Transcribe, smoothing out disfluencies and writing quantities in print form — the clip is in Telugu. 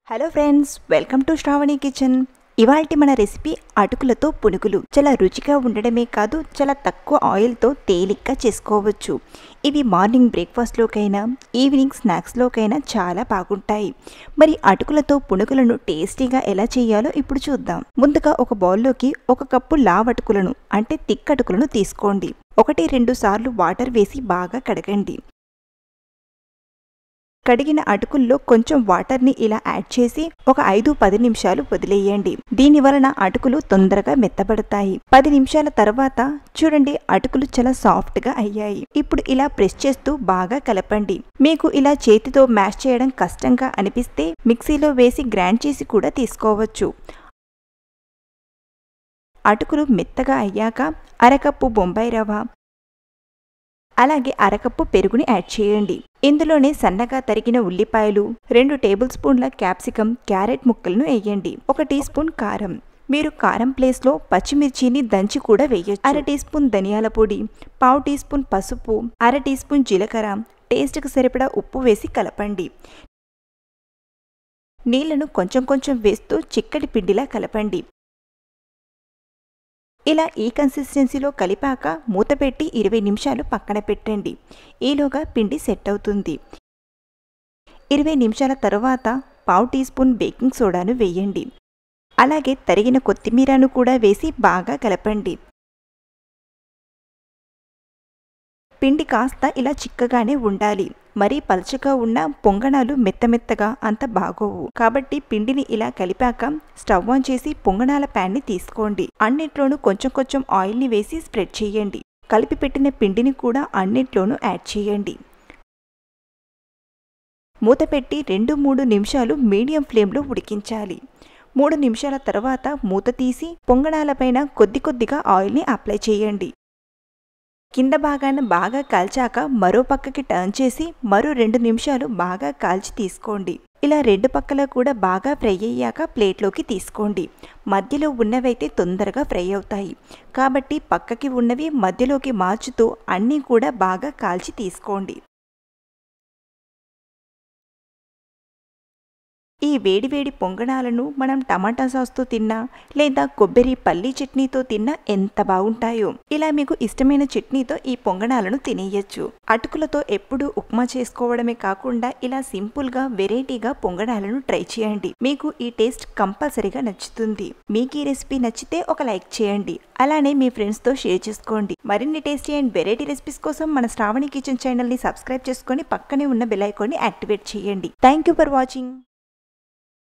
Hello friends, welcome to Shravani kitchen. ఇవాల్టి మన రెసిపీ అటుకులతో పునుగులు. చాలా రుచిగా ఉండడమే కాదు, చాలా తక్కువ ఆయిల్తో తేలిగ్గా చేసుకోవచ్చు. ఇవి మార్నింగ్ బ్రేక్ఫాస్ట్లోకైనా ఈవినింగ్ స్నాక్స్లోకైనా చాలా బాగుంటాయి. మరి అటుకులతో పునుగులను టేస్టీగా ఎలా చేయాలో ఇప్పుడు చూద్దాం. ముందుగా ఒక బౌల్లోకి 1 కప్పు లావ్ అటుకులను అంటే థిక్ అటుకులను తీసుకోండి. 1-2 సార్లు వాటర్ వేసి బాగా కడగండి. కడిగిన అటుకుల్లో కొంచెం వాటర్ని ఇలా యాడ్ చేసి ఒక 5-10 నిమిషాలు వదిలేయండి. దీని వలన అటుకులు తొందరగా మెత్తబడతాయి. 10 నిమిషాల తర్వాత చూడండి, అటుకులు చాలా సాఫ్ట్గా అయ్యాయి. ఇప్పుడు ఇలా ప్రెస్ చేస్తూ బాగా కలపండి. మీకు ఇలా చేతితో మ్యాష్ చేయడం కష్టంగా అనిపిస్తే మిక్సీలో వేసి గ్రైండ్ చేసి కూడా తీసుకోవచ్చు. అటుకులు మెత్తగా అయ్యాక 1/2 కప్పు బొంబాయి రవ్వ, అలాగే 1/2 కప్పు పెరుగుని యాడ్ చేయండి. ఇందులోనే సన్నగా తరిగిన ఉల్లిపాయలు, 2 టేబుల్ స్పూన్ల క్యాప్సికం, క్యారెట్ ముక్కలను వేయండి. 1 టీ స్పూన్ కారం. మీరు కారం ప్లేస్లో పచ్చిమిర్చిని దంచి కూడా వేయొచ్చు. 1/2 టీ స్పూన్ ధనియాల పొడి, 1/2 టీ స్పూన్ పసుపు, 1/2 టీ స్పూన్ జీలకర్ర, టేస్ట్కి సరిపడా ఉప్పు వేసి కలపండి. నీళ్లను కొంచెం కొంచెం వేస్తూ చిక్కటి పిండిలా కలపండి. ఇలా ఈ కన్సిస్టెన్సీలో కలిపాక మూత పెట్టి 20 నిమిషాలు పక్కన పెట్టండి. ఈలోగా పిండి సెట్ అవుతుంది. 20 నిమిషాల తర్వాత 1/2 టీ స్పూన్ బేకింగ్ సోడాను వేయండి. అలాగే తరిగిన కొత్తిమీరను కూడా వేసి బాగా కలపండి. పిండి కాస్త ఇలా చిక్కగానే ఉండాలి. మరీ పలుచగా ఉన్న పొంగనాలు మెత్తమెత్తగా అంత బాగోవు. కాబట్టి పిండిని ఇలా కలిపాక స్టవ్ ఆన్ చేసి పొంగనాల ప్యాన్ని తీసుకోండి. అన్నిట్లోనూ కొంచెం కొంచెం ఆయిల్ని వేసి స్ప్రెడ్ చేయండి. కలిపి పెట్టిన పిండిని కూడా అన్నిట్లోనూ యాడ్ చేయండి. మూత పెట్టి 2-3 నిమిషాలు మీడియం ఫ్లేమ్లో ఉడికించాలి. 3 నిమిషాల తర్వాత మూత తీసి పొంగనాలపైన కొద్ది కొద్దిగా ఆయిల్ని అప్లై చేయండి. కింద భాగాన బాగా కాల్చాక మరో పక్కకి టర్న్ చేసి మరో 2 నిమిషాలు బాగా కాల్చి తీసుకోండి. ఇలా 2 పక్కల కూడా బాగా ఫ్రై అయ్యాక ప్లేట్లోకి తీసుకోండి. మధ్యలో ఉన్నవైతే తొందరగా ఫ్రై అవుతాయి. కాబట్టి పక్కకి ఉన్నవి మధ్యలోకి మార్చుతూ అన్నీ కూడా బాగా కాల్చి తీసుకోండి. ఈ వేడివేడి పొంగనాలను మనం టమాటా సాస్తో తిన్నా లేదా కొబ్బరి పల్లీ చట్నీతో తిన్నా ఎంత బాగుంటాయో. ఇలా మీకు ఇష్టమైన చట్నీతో ఈ పొంగనాలను తినేయచ్చు. అటుకులతో ఎప్పుడు ఉప్మా చేసుకోవడమే కాకుండా ఇలా సింపుల్గా వెరైటీగా పొంగనాలను ట్రై చేయండి. మీకు ఈ టేస్ట్ కంపల్సరీగా నచ్చుతుంది. మీకు ఈ రెసిపీ నచ్చితే ఒక లైక్ చేయండి. అలానే మీ ఫ్రెండ్స్తో షేర్ చేసుకోండి. మరిన్ని టేస్టీ అండ్ వెరైటీ రెసిపీస్ కోసం మన శ్రావణి కిచెన్ ఛానల్ని సబ్స్క్రైబ్ చేసుకొని పక్కనే ఉన్న బెల్ ఐకాన్ని యాక్టివేట్ చేయండి. Thank you for watching.